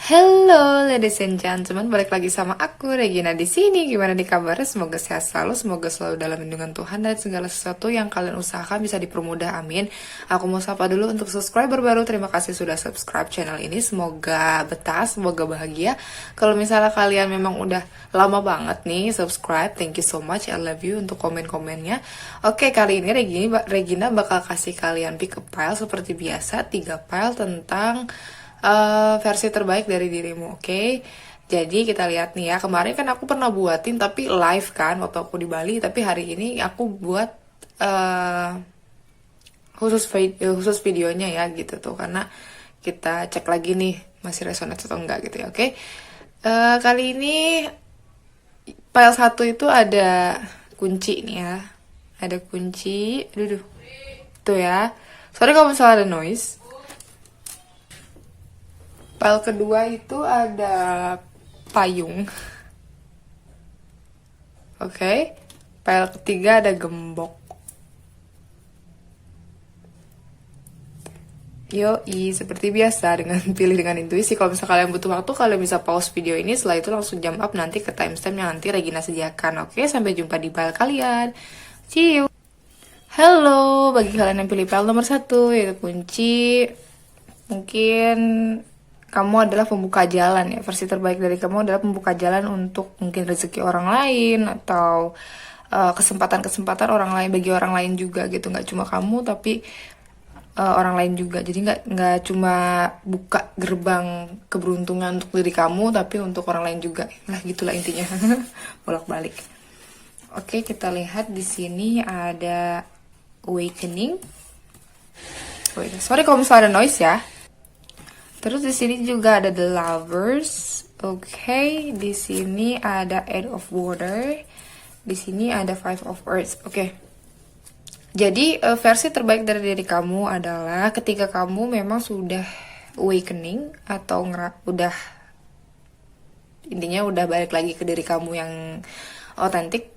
Hello ladies and gentlemen, balik lagi sama aku Regina di sini. Gimana nih kabarnya? Semoga sehat selalu, semoga selalu dalam lindungan Tuhan dan segala sesuatu yang kalian usahakan bisa dipermudah. Amin. Aku mau sapa dulu untuk subscriber baru. Terima kasih sudah subscribe channel ini. Semoga betah, semoga bahagia. Kalau misalnya kalian memang udah lama banget nih subscribe, thank you so much. I love you untuk komen-komennya. Oke, kali ini Regina bakal kasih kalian pick up file seperti biasa, 3 file tentang versi terbaik dari dirimu, oke? Jadi kita lihat nih ya, kemarin kan aku pernah buatin tapi live kan waktu aku di Bali, tapi hari ini aku buat khusus videonya ya gitu tuh, karena kita cek lagi nih masih resonate atau enggak gitu ya, oke? Kali ini file 1 itu ada kunci nih ya, ada kunci, aduh, tuh ya. Sorry kalau misalnya ada noise. File kedua itu ada payung. Oke. File ketiga ada gembok. Yoi, seperti biasa dengan pilih dengan intuisi. Kalau misalnya kalian butuh waktu, kalian bisa pause video ini. Setelah itu langsung jump up nanti ke timestamp yang nanti Regina sediakan. Oke, sampai jumpa di file kalian. See you. Halo, bagi kalian yang pilih file nomor 1, yaitu kunci. Mungkin kamu adalah pembuka jalan ya, versi terbaik dari kamu adalah pembuka jalan untuk mungkin rezeki orang lain atau kesempatan-kesempatan orang lain, bagi orang lain juga gitu, nggak cuma kamu tapi orang lain juga. Jadi nggak cuma buka gerbang keberuntungan untuk diri kamu tapi untuk orang lain juga, lah gitulah intinya. Bolak-balik. Oke, kita lihat di sini ada awakening. Sorry kalau misalnya ada noise ya. Terus di sini juga ada The Lovers. Oke, di sini ada Eight of Water. Di sini ada Five of Earth. Oke. Jadi versi terbaik dari diri kamu adalah ketika kamu memang sudah awakening atau udah intinya udah balik lagi ke diri kamu yang otentik,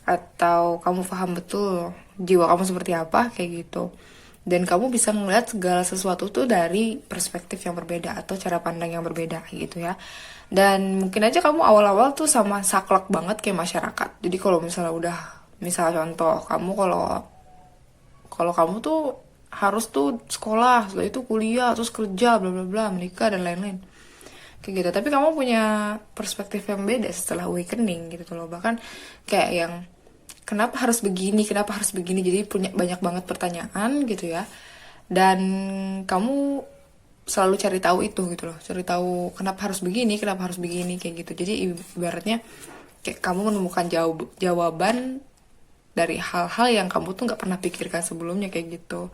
atau kamu paham betul jiwa kamu seperti apa kayak gitu. Dan kamu bisa melihat segala sesuatu tuh dari perspektif yang berbeda atau cara pandang yang berbeda gitu ya. Dan mungkin aja kamu awal-awal tuh sama saklek banget kayak masyarakat. Jadi kalau misalnya misal contoh kamu kalau kamu tuh harus tuh sekolah, setelah itu kuliah, terus kerja, bla bla bla, menikah dan lain-lain. Kayak gitu. Tapi kamu punya perspektif yang beda setelah awakening gitu loh. Bahkan kayak yang kenapa harus begini, jadi punya banyak banget pertanyaan gitu ya, dan kamu selalu cari tahu itu gitu loh, cari tahu kenapa harus begini kayak gitu. Jadi ibaratnya kayak kamu menemukan jawaban dari hal-hal yang kamu tuh nggak pernah pikirkan sebelumnya kayak gitu.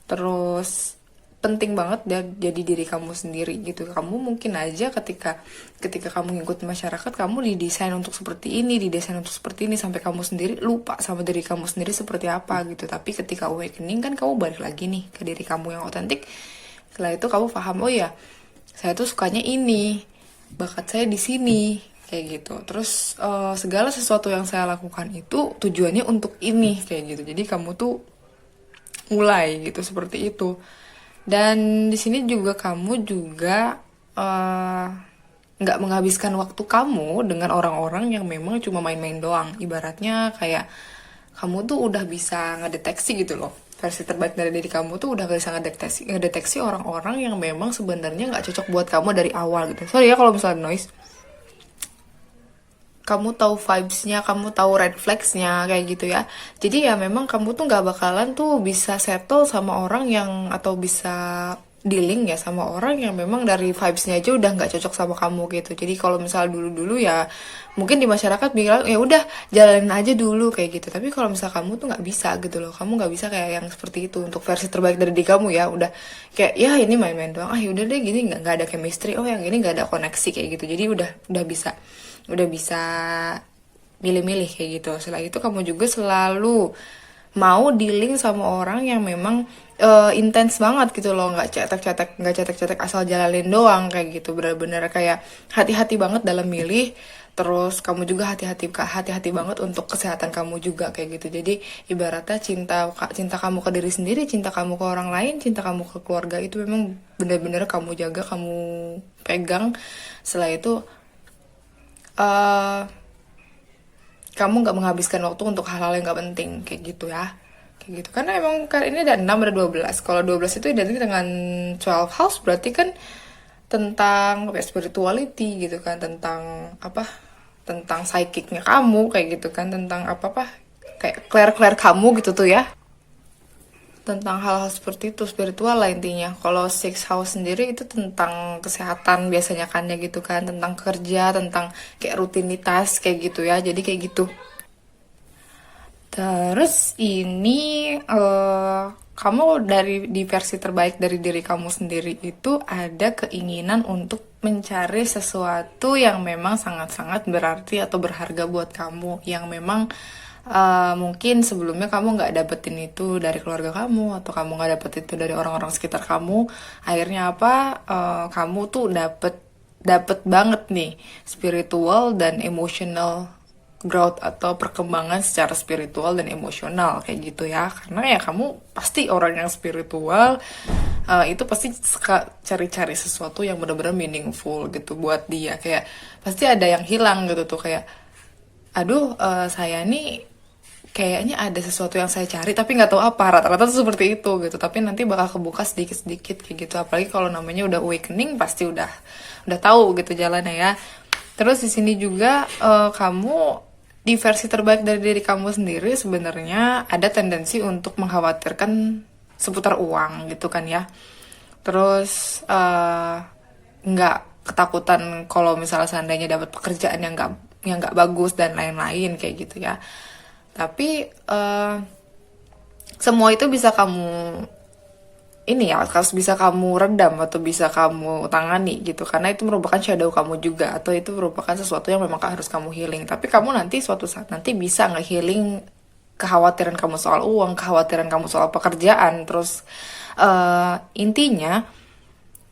Terus penting banget jadi diri kamu sendiri gitu. Kamu mungkin aja ketika kamu ngikut masyarakat, kamu didesain untuk seperti ini, sampai kamu sendiri lupa sama diri kamu sendiri seperti apa gitu. Tapi ketika awakening kan kamu balik lagi nih ke diri kamu yang otentik. Setelah itu kamu paham, oh ya, saya tuh sukanya ini, bakat saya di sini kayak gitu. Terus segala sesuatu yang saya lakukan itu tujuannya untuk ini kayak gitu. Jadi kamu tuh mulai gitu seperti itu. Dan di sini juga kamu juga nggak menghabiskan waktu kamu dengan orang-orang yang memang cuma main-main doang. Ibaratnya kayak kamu tuh udah bisa ngedeteksi gitu loh. Versi terbaik dari diri kamu tuh udah bisa ngedeteksi orang-orang yang memang sebenarnya nggak cocok buat kamu dari awal gitu. Sorry ya kalau misalnya noise. Kamu tahu vibes-nya, kamu tahu red flags-nya kayak gitu ya. Jadi ya memang kamu tuh nggak bakalan tuh bisa settle sama orang yang, atau bisa dealing ya sama orang yang memang dari vibes-nya aja udah nggak cocok sama kamu gitu. Jadi kalau misal dulu-dulu ya mungkin di masyarakat bilang ya udah jalanin aja dulu kayak gitu. Tapi kalau misal kamu tuh nggak bisa gitu loh, kamu nggak bisa kayak yang seperti itu untuk versi terbaik dari diri kamu ya. Udah kayak ya ini main-main doang, udah deh gini, nggak ada chemistry, oh yang ini nggak ada koneksi kayak gitu. Jadi udah bisa milih-milih kayak gitu. Setelah itu kamu juga selalu mau dealing sama orang yang memang intens banget gitu loh, nggak cetek-cetek asal jalanin doang kayak gitu. Bener-bener kayak hati-hati banget dalam milih. Terus kamu juga hati-hati banget untuk kesehatan kamu juga kayak gitu. Jadi ibaratnya cinta kamu ke diri sendiri, cinta kamu ke orang lain, cinta kamu ke keluarga itu memang benar-benar kamu jaga, kamu pegang. Setelah itu eh kamu nggak menghabiskan waktu untuk hal-hal yang nggak penting kayak gitu ya, kayak gitu. Karena emang kan ini ada 6 ada 12. Kalau 12 itu identik dengan 12 house, berarti kan tentang spirituality gitu kan, tentang apa, tentang psychicnya kamu kayak gitu kan, tentang apa kayak clear kamu gitu tuh ya, tentang hal-hal seperti itu, spiritual lah intinya. Kalau six house sendiri itu tentang kesehatan biasanya kan ya gitu kan, tentang kerja, tentang kayak rutinitas kayak gitu ya, jadi kayak gitu. Terus ini kamu di versi terbaik dari diri kamu sendiri itu ada keinginan untuk mencari sesuatu yang memang sangat-sangat berarti atau berharga buat kamu, yang memang mungkin sebelumnya kamu nggak dapetin itu dari keluarga kamu, atau kamu nggak dapet itu dari orang-orang sekitar kamu. Akhirnya apa? Kamu tuh dapet banget nih spiritual dan emotional growth atau perkembangan secara spiritual dan emosional kayak gitu ya. Karena ya kamu pasti orang yang spiritual, itu pasti suka cari-cari sesuatu yang benar-benar meaningful gitu buat dia. Kayak pasti ada yang hilang gitu tuh, kayak aduh, saya nih kayaknya ada sesuatu yang saya cari tapi nggak tahu apa. Rata-rata tuh seperti itu gitu, tapi nanti bakal kebuka sedikit-sedikit kayak gitu. Apalagi kalau namanya udah awakening, pasti udah tahu gitu jalannya ya. Terus di sini juga kamu di versi terbaik dari diri kamu sendiri sebenarnya ada tendensi untuk mengkhawatirkan seputar uang gitu kan ya. Terus nggak ketakutan kalau misalnya seandainya dapat pekerjaan yang nggak bagus dan lain-lain kayak gitu ya. Tapi semua itu bisa kamu ini ya, harus bisa kamu redam atau bisa kamu tangani gitu, karena itu merupakan shadow kamu juga, atau itu merupakan sesuatu yang memang harus kamu healing. Tapi kamu nanti suatu saat nanti bisa nge-healing kekhawatiran kamu soal uang, kekhawatiran kamu soal pekerjaan. Terus intinya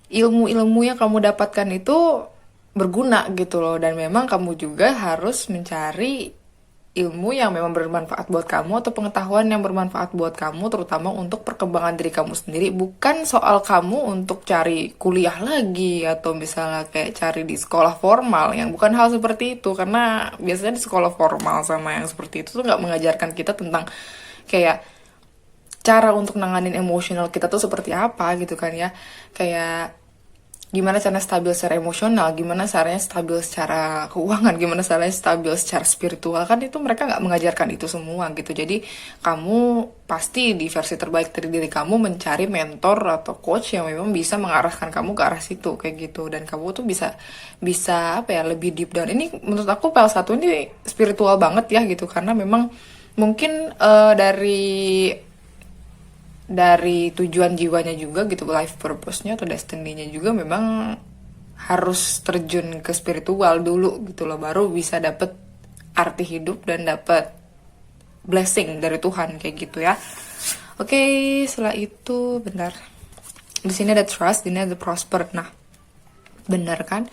ilmu-ilmu yang kamu dapatkan itu berguna gitu loh, dan memang kamu juga harus mencari ilmu yang memang bermanfaat buat kamu, atau pengetahuan yang bermanfaat buat kamu, terutama untuk perkembangan diri kamu sendiri. Bukan soal kamu untuk cari kuliah lagi atau misalnya kayak cari di sekolah formal, yang bukan hal seperti itu. Karena biasanya di sekolah formal sama yang seperti itu tuh nggak mengajarkan kita tentang kayak cara untuk nanganin emosional kita tuh seperti apa gitu kan ya. Kayak gimana caranya stabil secara emosional, gimana caranya stabil secara keuangan, gimana caranya stabil secara spiritual, kan itu mereka nggak mengajarkan itu semua gitu. Jadi kamu pasti di versi terbaik dari diri kamu mencari mentor atau coach yang memang bisa mengarahkan kamu ke arah situ kayak gitu, dan kamu tuh bisa apa ya, lebih deep down. Ini menurut aku PL1 ini spiritual banget ya gitu, karena memang mungkin dari tujuan jiwanya juga gitu, life purpose-nya atau destiny-nya juga memang harus terjun ke spiritual dulu gitu loh, baru bisa dapet arti hidup dan dapet blessing dari Tuhan kayak gitu ya. Oke, setelah itu bentar. Di sini ada trust, di sini ada prosper. Nah, benar kan?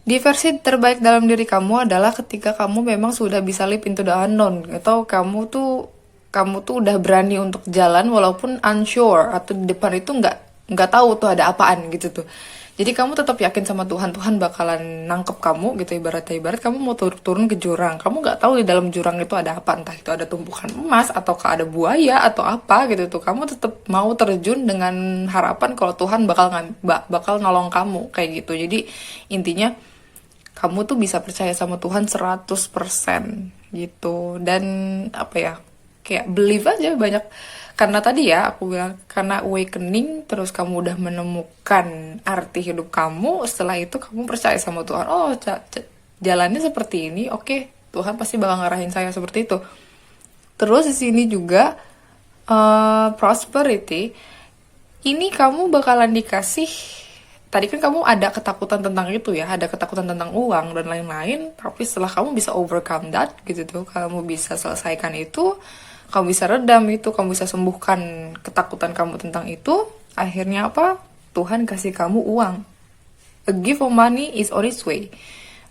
Di versi terbaik dalam diri kamu adalah ketika kamu memang sudah bisa leap into the unknown, atau kamu tuh udah berani untuk jalan walaupun unsure, atau di depan itu nggak tahu tuh ada apaan gitu tuh. Jadi kamu tetap yakin sama Tuhan bakalan nangkep kamu gitu. Ibarat kamu mau turun ke jurang, kamu nggak tahu di dalam jurang itu ada apa, entah itu ada tumpukan emas atau ada buaya atau apa gitu tuh. Kamu tetap mau terjun dengan harapan kalau Tuhan bakal nolong kamu kayak gitu. Jadi intinya kamu tuh bisa percaya sama Tuhan 100% gitu. Dan apa ya, kayak believe aja banyak. Karena tadi ya aku bilang, karena awakening, terus kamu udah menemukan arti hidup kamu, setelah itu kamu percaya sama Tuhan. Oh, jalannya seperti ini, oke, Tuhan pasti bakal ngarahin saya seperti itu. Terus di sini juga prosperity, ini kamu bakalan dikasih. Tadi kan kamu ada ketakutan tentang itu ya, ada ketakutan tentang uang dan lain-lain, tapi setelah kamu bisa overcome that gitu tuh, kamu bisa selesaikan itu, kamu bisa redam itu, kamu bisa sembuhkan ketakutan kamu tentang itu, akhirnya apa? Tuhan kasih kamu uang. A gift of money is on its way.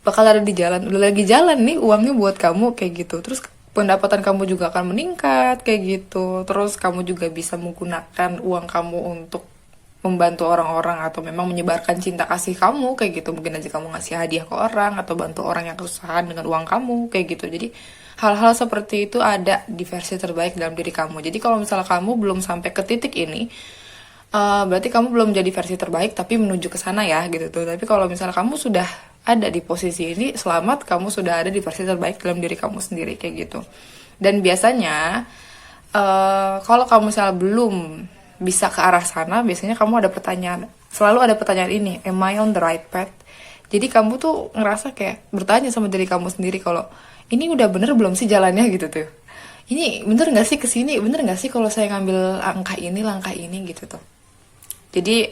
bakal ada di jalan, udah lagi jalan nih uangnya buat kamu kayak gitu. Terus pendapatan kamu juga akan meningkat kayak gitu. Terus kamu juga bisa menggunakan uang kamu untuk membantu orang-orang atau memang menyebarkan cinta kasih kamu kayak gitu. Mungkin aja kamu ngasih hadiah ke orang atau bantu orang yang kesusahan dengan uang kamu kayak gitu. Jadi hal-hal seperti itu ada di versi terbaik dalam diri kamu. Jadi kalau misalnya kamu belum sampai ke titik ini, berarti kamu belum jadi versi terbaik tapi menuju ke sana ya gitu tuh. Tapi kalau misalnya kamu sudah ada di posisi ini, selamat, kamu sudah ada di versi terbaik dalam diri kamu sendiri kayak gitu. Dan biasanya kalau kamu misalnya belum bisa ke arah sana, biasanya kamu ada pertanyaan, selalu ada pertanyaan ini, am I on the right path? Jadi kamu tuh ngerasa kayak bertanya sama diri kamu sendiri kalau ini udah bener belum sih jalannya gitu tuh. Ini bener gak sih kesini, bener gak sih kalau saya ngambil langkah ini gitu tuh. Jadi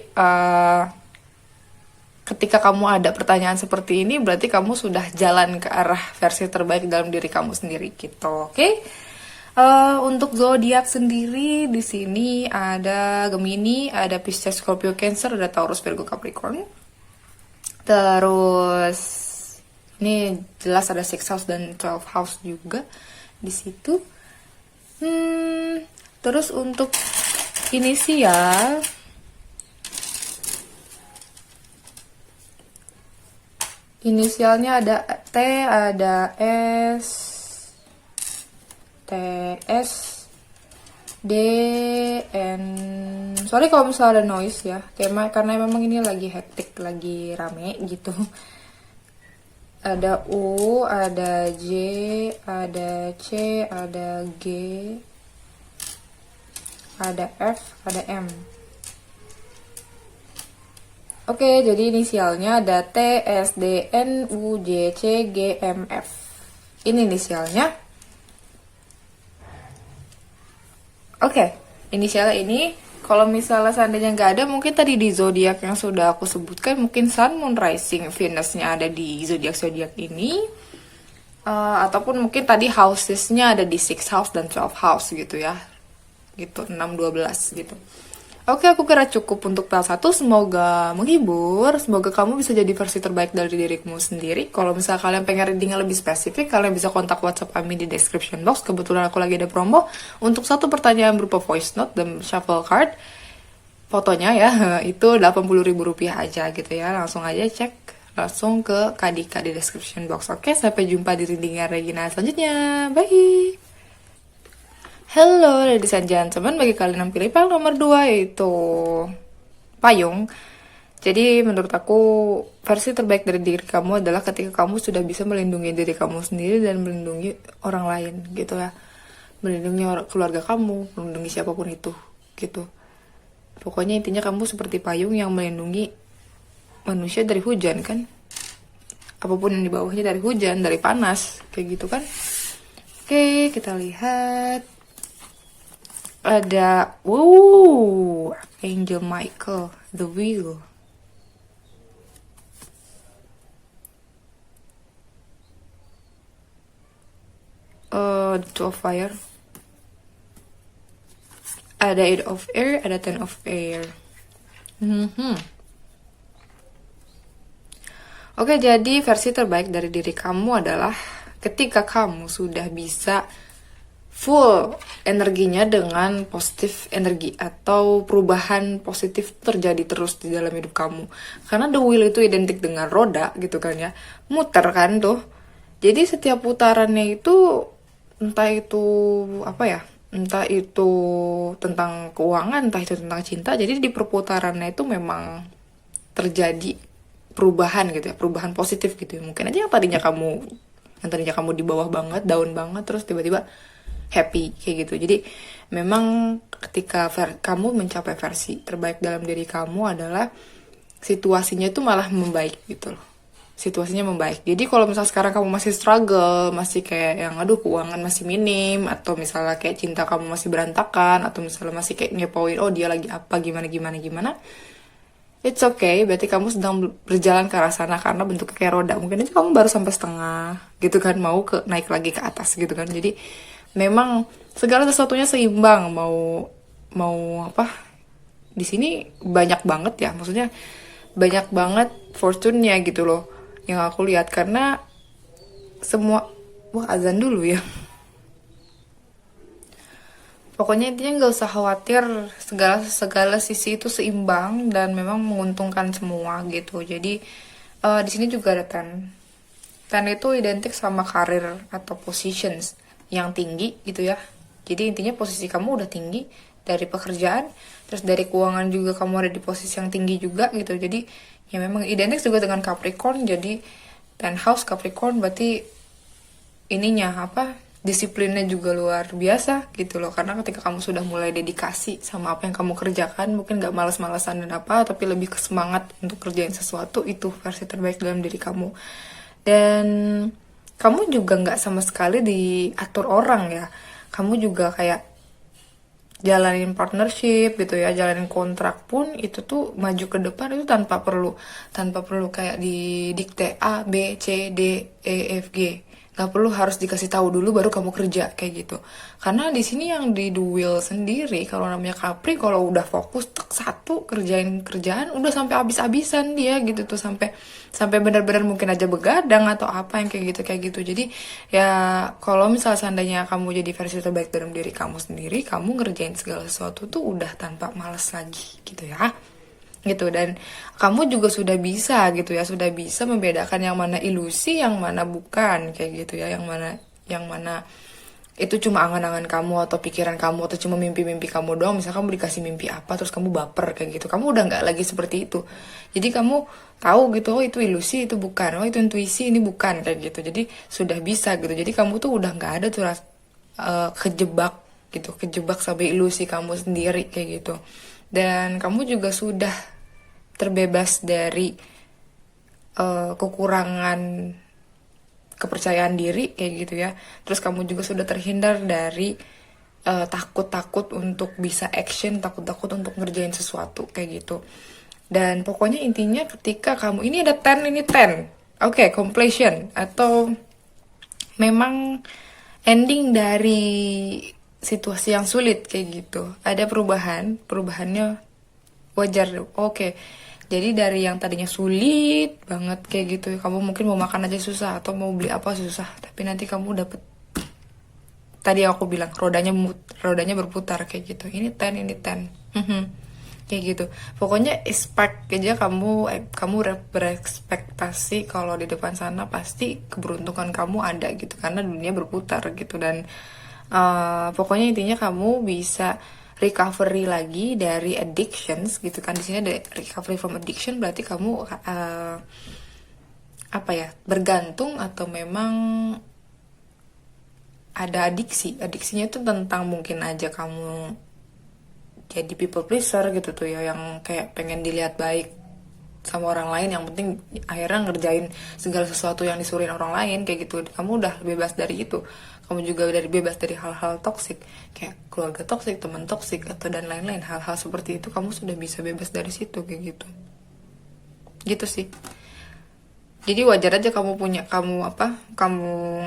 ketika kamu ada pertanyaan seperti ini, berarti kamu sudah jalan ke arah versi terbaik dalam diri kamu sendiri gitu. Oke? Untuk zodiak sendiri di sini ada Gemini, ada Pisces, Scorpio, Cancer, ada Taurus, Virgo, Capricorn. Terus ini jelas ada 6 house dan 12 house juga di situ. Terus untuk inisial inisialnya ada T, ada S, T, S, D, N. Sorry kalau misalnya ada noise ya, karena memang ini lagi hektik, lagi rame gitu. Ada U, ada J, ada C, ada G, ada F, ada M. Oke, jadi inisialnya ada T, S, D, N, U, J, C, G, M, F. Ini inisialnya. Oke, inisialnya ini. Kalau misalnya seandainya nggak ada, mungkin tadi di zodiak yang sudah aku sebutkan, mungkin Sun, Moon, Rising, Venus-nya ada di zodiak-zodiak ini. Ataupun mungkin tadi houses-nya ada di 6 house dan 12 house gitu ya. Gitu, 6, 12 gitu. Oke, aku kira cukup untuk tel 1. Semoga menghibur. Semoga kamu bisa jadi versi terbaik dari dirimu sendiri. Kalau misalnya kalian pengen reading yang lebih spesifik, kalian bisa kontak WhatsApp kami di description box. Kebetulan aku lagi ada promo untuk 1 pertanyaan berupa voice note dan shuffle card. Fotonya ya, itu Rp80.000 aja gitu ya. Langsung aja cek langsung ke Kadika di description box. Oke, sampai jumpa di readingan Regina selanjutnya. Bye! Hello ladies and gentlemen, bagi kalian yang pilih file nomor 2 yaitu payung. Jadi menurut aku versi terbaik dari diri kamu adalah ketika kamu sudah bisa melindungi diri kamu sendiri dan melindungi orang lain gitu ya. Melindungi keluarga kamu, melindungi siapapun itu gitu. Pokoknya intinya kamu seperti payung yang melindungi manusia dari hujan kan. Apapun yang di bawahnya, dari hujan, dari panas, kayak gitu kan. Oke, kita lihat. Ada Angel Michael, The Wheel. The Two of Fire. Ada 8 of Air, ada 10 of Air. Oke, jadi versi terbaik dari diri kamu adalah ketika kamu sudah bisa full energinya dengan positif energi atau perubahan positif terjadi terus di dalam hidup kamu. Karena the wheel itu identik dengan roda gitu kan ya, muter kan tuh. Jadi setiap putarannya itu entah itu apa ya, entah itu tentang keuangan, entah itu tentang cinta. Jadi di perputarannya itu memang terjadi perubahan gitu ya, perubahan positif gitu ya. Mungkin aja yang tadinya kamu di bawah banget, down banget, terus tiba-tiba happy kayak gitu. Jadi memang ketika kamu mencapai versi terbaik dalam diri kamu adalah situasinya itu malah membaik gitu loh. Situasinya membaik. Jadi kalau misalnya sekarang kamu masih struggle, masih kayak yang aduh keuangan masih minim, atau misalnya kayak cinta kamu masih berantakan, atau misalnya masih kayak ngepoin oh dia lagi apa gimana, it's okay, berarti kamu sedang berjalan ke arah sana karena bentuknya kayak roda. Mungkin aja kamu baru sampai setengah gitu kan, mau naik lagi ke atas gitu kan. Jadi memang segala sesuatunya seimbang, mau apa, di sini banyak banget ya, maksudnya banyak banget fortune-nya gitu loh yang aku lihat. Karena semua, wah azan dulu ya. Pokoknya intinya nggak usah khawatir, segala segala sisi itu seimbang dan memang menguntungkan semua gitu. Jadi di sini juga ada ten. Ten itu identik sama karir atau positions yang tinggi gitu ya. Jadi intinya posisi kamu udah tinggi dari pekerjaan, terus dari keuangan juga kamu ada di posisi yang tinggi juga gitu. Jadi ya memang identik juga dengan Capricorn. Jadi ten house Capricorn berarti ininya apa, disiplinnya juga luar biasa gitu loh. Karena ketika kamu sudah mulai dedikasi sama apa yang kamu kerjakan, mungkin gak males-malesan dan apa, tapi lebih ke semangat untuk kerjain sesuatu, itu versi terbaik dalam diri kamu. Dan kamu juga nggak sama sekali diatur orang ya. Kamu juga kayak jalanin partnership gitu ya, jalanin kontrak pun itu tuh maju ke depan itu tanpa perlu kayak didikte A B C D E F G. Nggak perlu harus dikasih tahu dulu baru kamu kerja kayak gitu. Karena di sini yang di duel sendiri, kalau namanya Capri, kalau udah fokus tek satu kerjain kerjaan udah sampai habis-habisan dia gitu tuh, sampai sampai benar-benar mungkin aja begadang atau apa yang kayak gitu. Jadi ya kalau misal seandainya kamu jadi versi terbaik dalam diri kamu sendiri, kamu ngerjain segala sesuatu tuh udah tanpa malas lagi gitu ya, gitu. Dan kamu juga sudah bisa gitu ya, sudah bisa membedakan yang mana ilusi, yang mana bukan kayak gitu ya, yang mana itu cuma angan-angan kamu atau pikiran kamu atau cuma mimpi-mimpi kamu doang. Misal kamu dikasih mimpi apa terus kamu baper kayak gitu, kamu udah nggak lagi seperti itu. Jadi kamu tahu gitu, oh itu ilusi, itu bukan, oh itu intuisi, ini bukan kayak gitu. Jadi sudah bisa gitu. Jadi kamu tuh udah nggak ada tuh kejebak gitu, kejebak sampai ilusi kamu sendiri kayak gitu. Dan kamu juga sudah terbebas dari kekurangan kepercayaan diri kayak gitu ya. Terus kamu juga sudah terhindar dari takut-takut untuk bisa action, takut-takut untuk ngerjain sesuatu kayak gitu. Dan pokoknya intinya ketika kamu ini ada 10, ini 10. Oke, completion atau memang ending dari situasi yang sulit kayak gitu. Ada perubahannya wajar. Oke. Jadi dari yang tadinya sulit banget kayak gitu, kamu mungkin mau makan aja susah atau mau beli apa susah, tapi nanti kamu dapet, tadi aku bilang rodanya berputar kayak gitu. Ini 10, ini 10. Kayak gitu. Pokoknya expect aja, kamu berekspektasi kalau di depan sana pasti keberuntungan kamu ada gitu, karena dunia berputar gitu. Dan pokoknya intinya kamu bisa recovery lagi dari addictions gitu kan. Di sini ada recovery from addiction, berarti kamu apa ya, bergantung atau memang ada adiksinya itu tentang mungkin aja kamu jadi people pleaser gitu tuh ya, yang kayak pengen dilihat baik sama orang lain, yang penting akhirnya ngerjain segala sesuatu yang disuruhin orang lain kayak gitu. Kamu udah bebas dari itu. Kamu juga bebas dari hal-hal toksik kayak keluarga toksik, teman toksik, atau dan lain-lain. Hal-hal seperti itu kamu sudah bisa bebas dari situ kayak gitu. Gitu sih. Jadi wajar aja kamu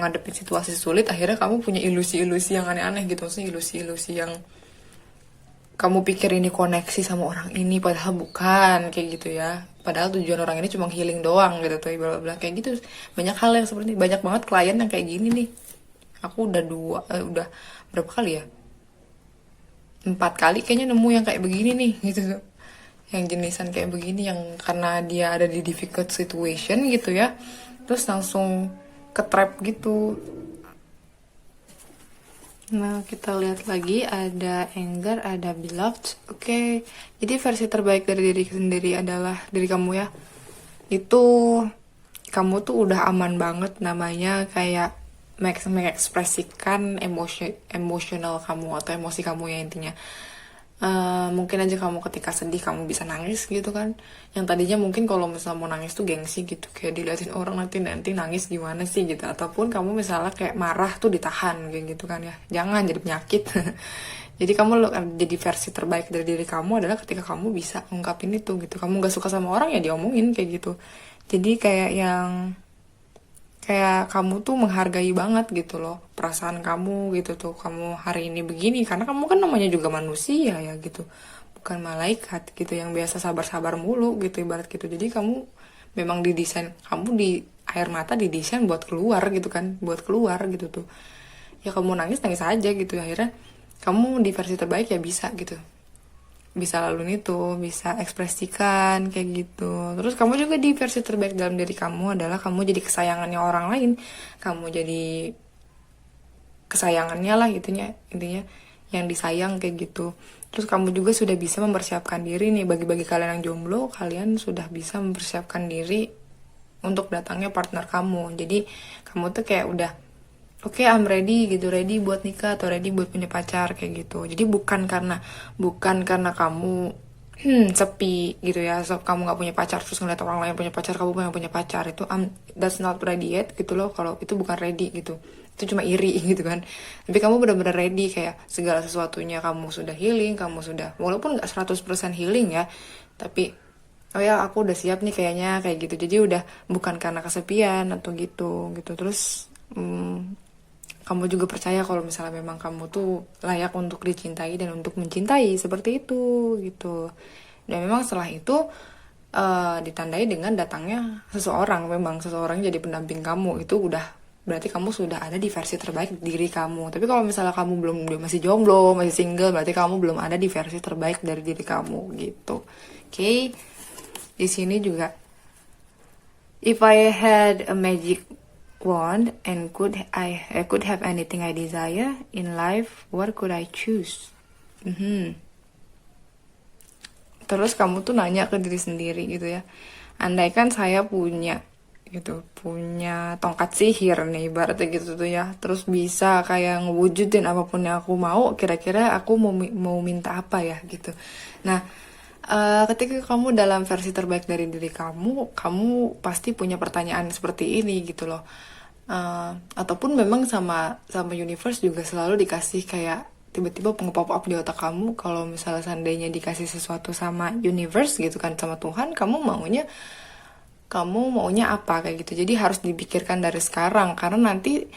ngadepin situasi sulit, akhirnya kamu punya ilusi-ilusi yang aneh-aneh gitu. Maksudnya ilusi-ilusi yang kamu pikir ini koneksi sama orang ini, padahal bukan kayak gitu ya. Padahal tujuan orang ini cuma healing doang gitu tuh, bla bla kayak gitu. Banyak hal yang seperti banyak banget klien yang kayak gini nih. Aku udah berapa kali ya? 4 kali kayaknya nemu yang kayak begini nih gitu tuh. Yang jenisan kayak begini, yang karena dia ada di difficult situation gitu ya, terus langsung ke trap gitu. Nah, kita lihat lagi, ada anger, ada beloved. Oke, jadi versi terbaik dari diri sendiri adalah diri kamu ya. Itu kamu tuh udah aman banget, namanya kayak mengekspresikan emosional kamu atau emosi kamu ya intinya. Mungkin aja kamu ketika sedih kamu bisa nangis gitu kan, yang tadinya mungkin kalau misalnya mau nangis tuh gengsi gitu, kayak diliatin orang nanti nangis gimana sih gitu. Ataupun kamu misalnya kayak marah tuh ditahan kayak gitu kan ya, jangan jadi penyakit. Jadi kamu jadi versi terbaik dari diri kamu adalah ketika kamu bisa ungkapin itu gitu. Kamu gak suka sama orang ya diomongin kayak gitu. Jadi kayak kamu tuh menghargai banget gitu loh perasaan kamu gitu tuh. Kamu hari ini begini karena kamu kan namanya juga manusia ya gitu, bukan malaikat gitu yang biasa sabar-sabar mulu gitu ibarat gitu. Jadi kamu memang didesain, kamu air mata didesain buat keluar gitu kan, buat keluar gitu tuh. Ya kamu nangis nangis aja gitu, akhirnya kamu di versi terbaik ya bisa gitu, bisa laluin itu, bisa ekspresikan kayak gitu. Terus kamu juga di versi terbaik dalam diri kamu adalah kamu jadi kesayangannya orang lain, kamu jadi kesayangannya lah intinya, intinya yang disayang kayak gitu. Terus kamu juga sudah bisa mempersiapkan diri nih, bagi-bagi kalian yang jomblo, kalian sudah bisa mempersiapkan diri untuk datangnya partner kamu. Jadi kamu tuh kayak udah oke, I'm ready gitu, ready buat nikah atau ready buat punya pacar kayak gitu. Jadi bukan karena kamu sepi gitu ya, so kamu nggak punya pacar terus ngeliat orang lain punya pacar, kamu pengen punya pacar, itu that's not ready yet gitu loh. Kalau itu bukan ready gitu, itu cuma iri gitu kan. Tapi kamu benar-benar ready, kayak segala sesuatunya kamu sudah healing, kamu sudah, walaupun nggak 100% healing ya, tapi oh ya aku udah siap nih kayaknya kayak gitu. Jadi udah bukan karena kesepian atau gitu gitu. Terus kamu juga percaya kalau misalnya memang kamu tuh layak untuk dicintai dan untuk mencintai seperti itu gitu. Dan memang setelah itu ditandai dengan datangnya seseorang, memang seseorang jadi pendamping kamu, itu udah berarti kamu sudah ada di versi terbaik diri kamu. Tapi kalau misalnya kamu belum, masih jomblo, masih single, berarti kamu belum ada di versi terbaik dari diri kamu gitu. Oke. Di sini juga, if I had a magic wand and I could have anything I desire in life, what could I choose? Terus kamu tuh nanya ke diri sendiri gitu ya. Andaikan saya punya gitu, punya tongkat sihir nih ibaratnya gitu tuh ya. Terus bisa kayak ngewujudin apapun yang aku mau, kira-kira aku mau minta apa ya gitu. Nah, ketika kamu dalam versi terbaik dari diri kamu, kamu pasti punya pertanyaan seperti ini gitu loh. Ataupun memang sama universe juga selalu dikasih kayak tiba-tiba nge-pop up di otak kamu, kalau misalnya seandainya dikasih sesuatu sama universe gitu kan, sama Tuhan, kamu maunya apa kayak gitu. Jadi harus dipikirkan dari sekarang, karena nanti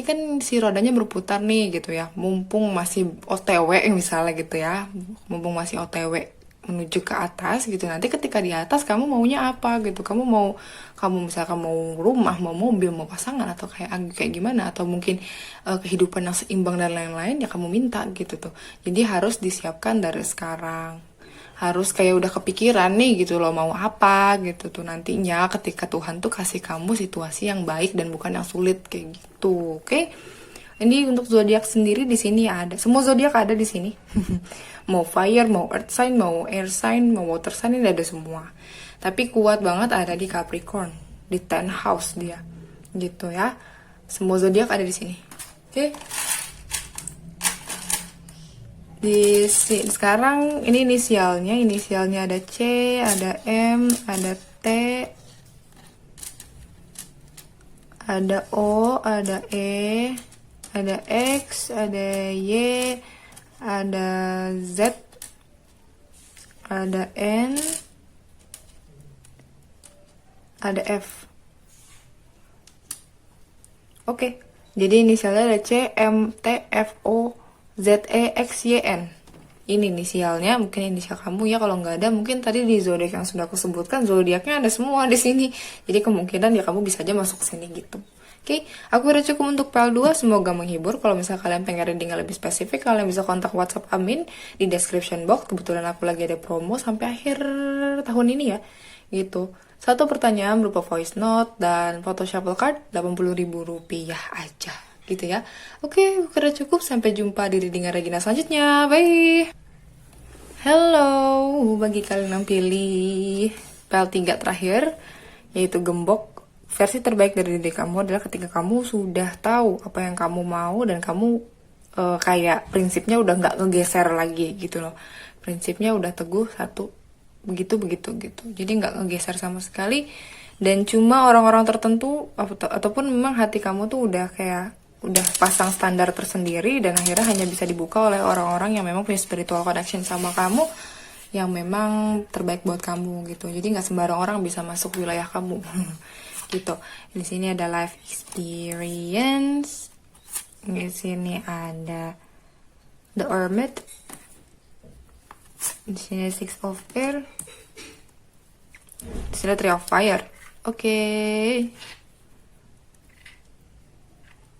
kan si rodanya berputar nih gitu ya. Mumpung masih OTW misalnya gitu ya, mumpung masih OTW menuju ke atas gitu, nanti ketika di atas kamu maunya apa gitu, kamu misalkan mau rumah, mau mobil, mau pasangan, atau kayak gimana, atau mungkin kehidupan yang seimbang dan lain-lain, ya kamu minta gitu tuh. Jadi harus disiapkan dari sekarang, harus kayak udah kepikiran nih gitu loh mau apa gitu tuh nantinya ketika Tuhan tuh kasih kamu situasi yang baik dan bukan yang sulit kayak gitu. Oke? Ini untuk zodiak sendiri di sini ada. Semua zodiak ada di sini. Mau fire, mau earth sign, mau air sign, mau water sign, ini ada semua. Tapi kuat banget ada di Capricorn, di 10th house dia. Gitu ya. Semua zodiak ada di sini. Oke. Sekarang ini inisialnya ada C, ada M, ada T, ada O, ada E, ada X, ada Y, ada Z, ada N, ada F. Oke, jadi inisialnya ada C, M, T, F, O, Z, E, X, Y, N. Ini inisialnya, mungkin inisial kamu ya. Kalau nggak ada, mungkin tadi di zodiak yang sudah aku sebutkan, zodiaknya ada semua di sini. Jadi kemungkinan ya kamu bisa aja masuk ke sini gitu. Oke, aku udah cukup untuk PL2. Semoga menghibur. Kalau misalnya kalian pengen reading yang lebih spesifik, kalian bisa kontak WhatsApp Amin di description box. Kebetulan aku lagi ada promo sampai akhir tahun ini ya. Gitu. Satu pertanyaan berupa voice note dan foto shuffle card, Rp80.000 aja. Gitu ya. Oke, aku udah cukup. Sampai jumpa di readingan Regina selanjutnya. Bye! Hello, bagi kalian yang pilih PL3 terakhir, yaitu gembok, versi terbaik dari diri kamu adalah ketika kamu sudah tahu apa yang kamu mau dan kamu kayak prinsipnya udah nggak ngegeser lagi gitu loh. Prinsipnya udah teguh satu, begitu gitu. Jadi nggak ngegeser sama sekali, dan cuma orang-orang tertentu ataupun memang hati kamu tuh udah pasang standar tersendiri, dan akhirnya hanya bisa dibuka oleh orang-orang yang memang punya spiritual connection sama kamu, yang memang terbaik buat kamu gitu. Jadi nggak sembarang orang bisa masuk wilayah kamu. Gitu. Di sini ada life experience. Di sini ada the hermit. Di sini Six of Air. Di sini Three of Fire. Oke,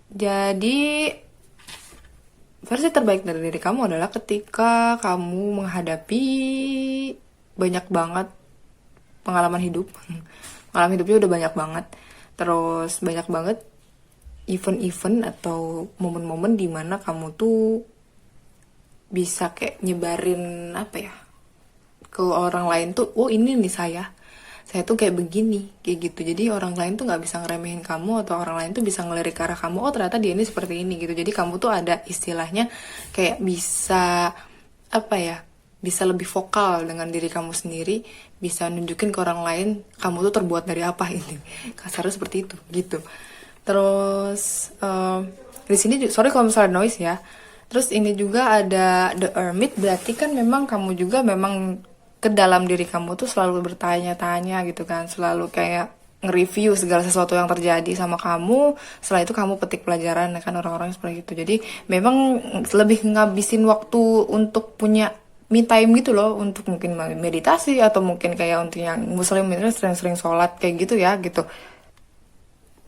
jadi versi terbaik dari diri kamu adalah ketika kamu menghadapi banyak banget pengalaman hidup. Pengalaman hidupnya udah banyak banget. Terus banyak banget event-event atau momen-momen dimana kamu tuh bisa kayak nyebarin apa ya, ke orang lain tuh, oh ini nih saya tuh kayak begini, kayak gitu. Jadi orang lain tuh nggak bisa ngeremehin kamu, atau orang lain tuh bisa ngelirik ke arah kamu, oh ternyata dia ini seperti ini gitu. Jadi kamu tuh ada istilahnya kayak bisa apa ya, bisa lebih vokal dengan diri kamu sendiri, bisa nunjukin ke orang lain kamu tuh terbuat dari apa ini. Kasarnya seperti itu gitu. Terus di sini sorry kalau misalnya noise ya. Terus ini juga ada The Hermit, berarti kan memang kamu juga memang ke dalam diri kamu tuh selalu bertanya-tanya gitu kan, selalu kayak nge-review segala sesuatu yang terjadi sama kamu. Setelah itu kamu petik pelajaran, kan orang-orang seperti itu. Jadi memang lebih ngabisin waktu untuk punya me time gitu loh, untuk mungkin meditasi atau mungkin kayak untuk yang muslim itu sering-sering sholat kayak gitu ya gitu.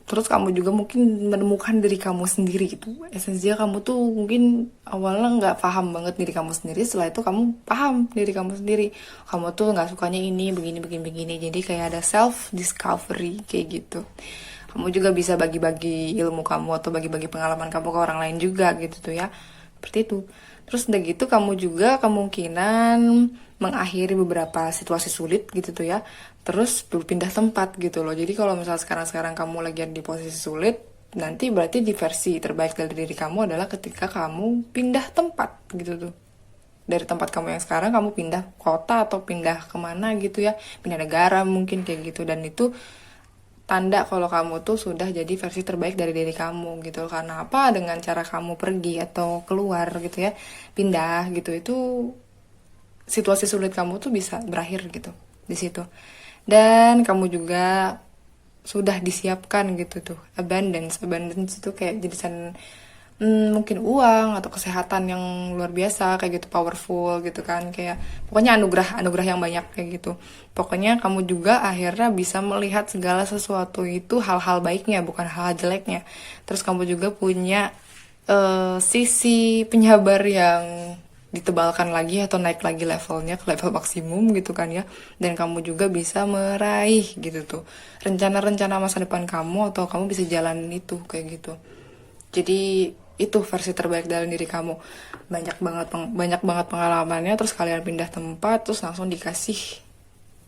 Terus kamu juga mungkin menemukan diri kamu sendiri gitu. Esensinya kamu tuh mungkin awalnya nggak paham banget diri kamu sendiri, setelah itu kamu paham diri kamu sendiri. Kamu tuh nggak sukanya ini, begini, begini, begini. Jadi kayak ada self discovery kayak gitu. Kamu juga bisa bagi-bagi ilmu kamu atau bagi-bagi pengalaman kamu ke orang lain juga gitu tuh ya. Seperti itu. Terus udah gitu kamu juga kemungkinan mengakhiri beberapa situasi sulit gitu tuh ya. Terus berpindah tempat gitu loh. Jadi kalau misalnya sekarang-sekarang kamu lagi ada di posisi sulit, nanti berarti di versi terbaik dari diri kamu adalah ketika kamu pindah tempat gitu tuh. Dari tempat kamu yang sekarang kamu pindah kota atau pindah kemana gitu ya. Pindah negara mungkin kayak gitu. Dan itu tanda kalau kamu tuh sudah jadi versi terbaik dari diri kamu gitu. Karena apa? Dengan cara kamu pergi atau keluar gitu ya, pindah gitu, itu situasi sulit kamu tuh bisa berakhir gitu di situ. Dan kamu juga sudah disiapkan gitu tuh abundance itu kayak jadikan mungkin uang atau kesehatan yang luar biasa kayak gitu, powerful gitu kan, kayak pokoknya anugerah yang banyak kayak gitu. Pokoknya kamu juga akhirnya bisa melihat segala sesuatu itu hal-hal baiknya, bukan hal jeleknya. Terus kamu juga punya sisi penyabar yang ditebalkan lagi atau naik lagi levelnya ke level maksimum gitu kan ya. Dan kamu juga bisa meraih gitu tuh rencana-rencana masa depan kamu, atau kamu bisa jalanin itu kayak gitu. Jadi itu versi terbaik dalam diri kamu. Banyak banget pengalamannya. Terus kalian pindah tempat, terus langsung dikasih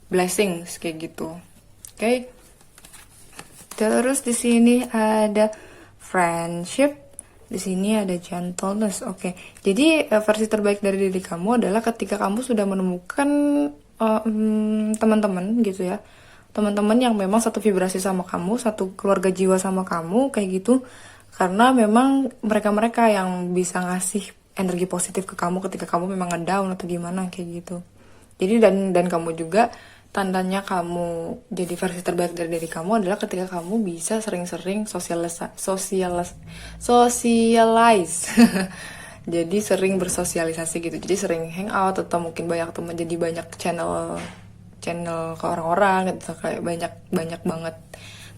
blessings kayak gitu. Oke. Terus di sini ada friendship, di sini ada gentleness. Oke. Jadi versi terbaik dari diri kamu adalah ketika kamu sudah menemukan teman-teman gitu ya. Teman-teman yang memang satu vibrasi sama kamu, satu keluarga jiwa sama kamu kayak gitu. Karena memang mereka-mereka yang bisa ngasih energi positif ke kamu ketika kamu memang ngedown atau gimana kayak gitu. Jadi dan kamu juga tandanya kamu jadi versi terbaik dari diri kamu adalah ketika kamu bisa sering-sering socialize. Jadi sering bersosialisasi gitu. Jadi sering hangout atau mungkin banyak teman, jadi banyak channel ke orang-orang gitu, kayak banyak banget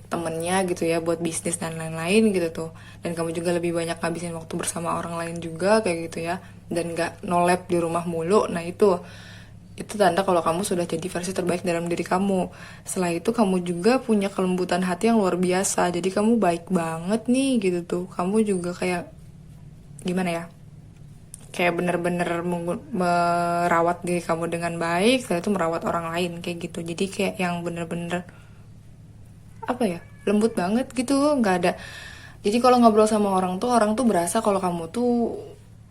temennya gitu ya buat bisnis dan lain-lain gitu tuh. Dan kamu juga lebih banyak ngabisin waktu bersama orang lain juga kayak gitu ya, dan gak nolep di rumah mulu. Nah itu tanda kalau kamu sudah jadi versi terbaik dalam diri kamu. Setelah itu kamu juga punya kelembutan hati yang luar biasa. Jadi kamu baik banget nih gitu tuh. Kamu juga kayak gimana ya, kayak bener-bener merawat diri kamu dengan baik, setelah itu merawat orang lain kayak gitu. Jadi kayak yang bener-bener apa ya, lembut banget gitu, nggak ada. Jadi kalau ngobrol sama orang tuh berasa kalau kamu tuh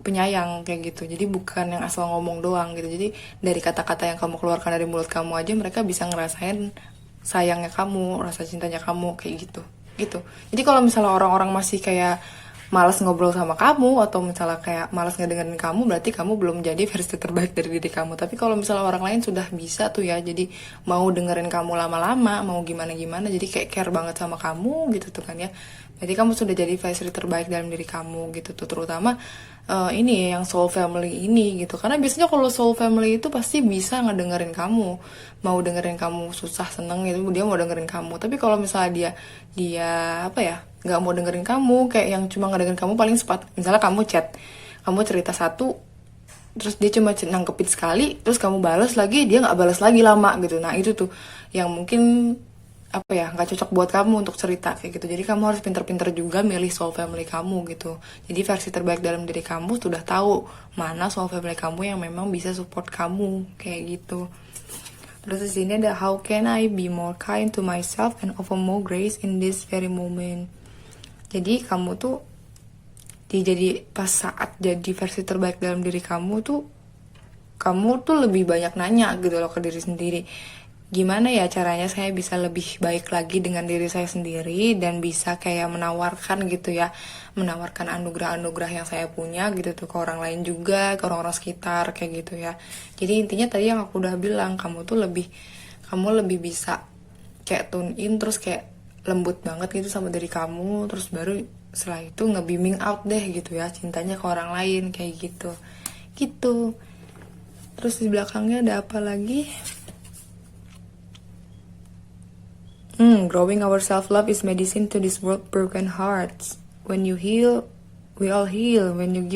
penyayang kayak gitu. Jadi bukan yang asal ngomong doang gitu. Jadi dari kata-kata yang kamu keluarkan dari mulut kamu aja mereka bisa ngerasain sayangnya kamu, rasa cintanya kamu kayak gitu. Gitu. Jadi kalau misalnya orang-orang masih kayak malas ngobrol sama kamu, atau misalnya kayak malas ngedengerin kamu, berarti kamu belum jadi versi terbaik dari diri kamu. Tapi kalau misalnya orang lain sudah bisa tuh ya, jadi mau dengerin kamu lama-lama, mau gimana-gimana, jadi kayak care banget sama kamu gitu tuh kan ya, Berarti kamu sudah jadi versi terbaik dalam diri kamu gitu tuh, terutama ini ya, yang soul family ini gitu. Karena biasanya kalau soul family itu pasti bisa ngedengerin kamu, mau dengerin kamu susah seneng gitu, dia mau dengerin kamu. Tapi kalau misalnya dia dia apa ya, nggak mau dengerin kamu, kayak yang cuma ngedengerin kamu paling sempat, misalnya kamu chat, kamu cerita satu, terus dia cuma nangkepin sekali, terus kamu balas lagi, dia nggak balas lagi lama gitu. Nah itu tuh yang mungkin apa ya, nggak cocok buat kamu untuk cerita kayak gitu. Jadi kamu harus pinter-pinter juga milih soul family kamu gitu. Jadi versi terbaik dalam diri kamu sudah tahu mana soul family kamu yang memang bisa support kamu kayak gitu. Terus di sini ada how can I be more kind to myself and offer more grace in this very moment. Jadi kamu tuh jadi pas saat jadi versi terbaik dalam diri kamu tuh lebih banyak nanya gitu loh ke diri sendiri, gimana ya caranya saya bisa lebih baik lagi dengan diri saya sendiri dan bisa kayak menawarkan gitu ya, menawarkan anugerah-anugerah yang saya punya gitu tuh ke orang lain juga, ke orang-orang sekitar kayak gitu ya. Jadi intinya tadi yang aku udah bilang, kamu lebih bisa kayak tune in, terus kayak lembut banget gitu sama diri kamu, terus baru setelah itu nge-beaming out deh gitu ya cintanya ke orang lain kayak gitu gitu. Terus di belakangnya ada apa lagi? Growing our self-love is medicine to this world broken hearts. When you heal, we all heal. When you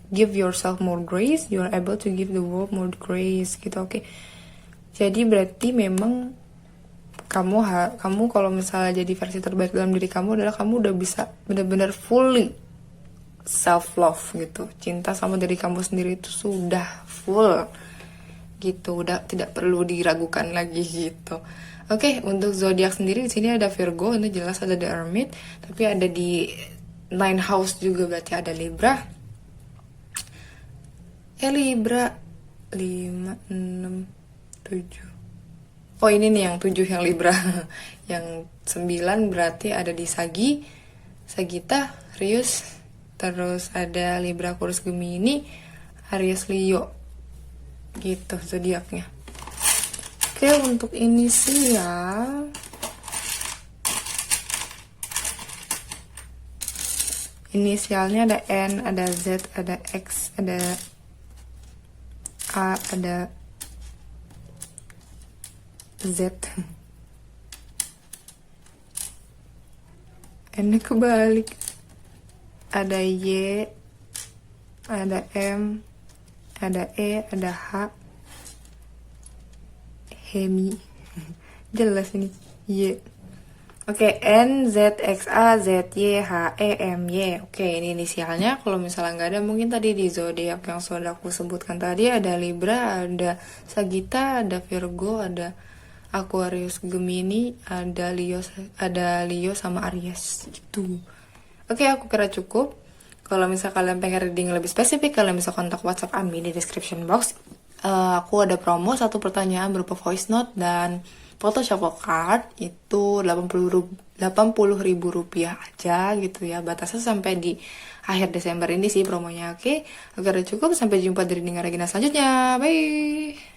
give yourself more grace, you are able to give the world more grace gitu. Oke. Jadi berarti memang kamu kalau misalnya jadi versi terbaik dalam diri kamu adalah kamu udah bisa benar-benar fully self love gitu. Cinta sama diri kamu sendiri itu sudah full gitu, udah tidak perlu diragukan lagi gitu. Oke, untuk zodiak sendiri di sini ada Virgo, itu jelas ada The Hermit, tapi ada di 9 house juga, berarti ada Libra. Libra 5 6 7. Oh, ini nih yang 7 yang Libra. Yang 9 berarti ada di Sagitta, Rius, terus ada Libra, Aquarius, Gemini, Aries, Leo. Gitu zodiaknya. Oke, untuk inisial inisialnya ada N, ada Z, ada X, ada A, ada Z. N kebalik. Ada Y, ada M, ada E, ada H. Hemi. Jelas ini. Y. Oke, N, Z, X, A, Z, Y, H, E, M, Y. Oke, ini inisialnya. Kalau misalnya nggak ada, mungkin tadi di zodiak yang sudah aku sebutkan tadi ada Libra, ada Sagitta, ada Virgo, ada Aquarius, Gemini, ada Leo sama Aries. Itu. Oke, aku kira cukup. Kalau misalnya kalian pengen reading lebih spesifik, kalian bisa kontak WhatsApp admin di description box. Aku ada promo 1 pertanyaan berupa voice note dan foto shuffle card, itu 80.000 rupiah aja gitu ya, batasnya sampai di akhir Desember ini sih promonya. Oke, agar cukup, sampai jumpa di reading Regina selanjutnya, bye.